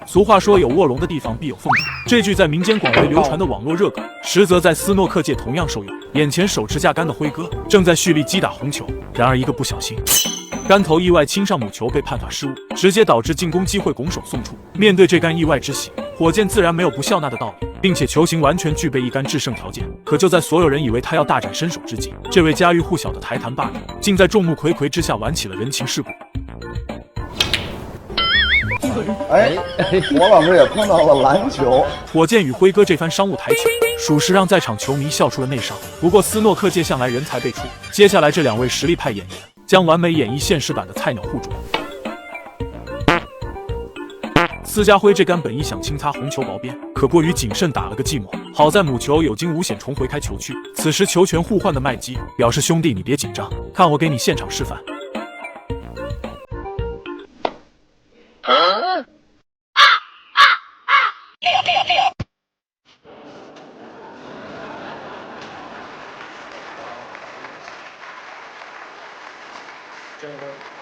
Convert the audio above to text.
俗话说有卧龙的地方必有凤雏，这句在民间广为流传的网络热梗，实则在斯诺克界同样受用。眼前手持架杆的辉哥正在蓄力击打红球，然而一个不小心，杆头意外亲上母球，被判罚失误，直接导致进攻机会拱手送出。面对这杆意外之喜，火箭自然没有不笑纳的道理，并且球形完全具备一杆制胜条件。可就在所有人以为他要大展身手之际，这位家喻户晓的台坛霸主竟在众目睽睽之下玩起了人情世故。我老师也碰到了篮球。火箭与辉哥这番商务抬举，属实让在场球迷笑出了内伤。不过斯诺克界向来人才辈出，接下来这两位实力派演员将完美演绎现实版的菜鸟互啄。斯家辉这杆本意想轻擦红球薄边，可过于谨慎，打了个寂寞。好在母球有惊无险重回开球区，此时球权互换的麦基表示：“兄弟，你别紧张，看我给你现场示范。”这个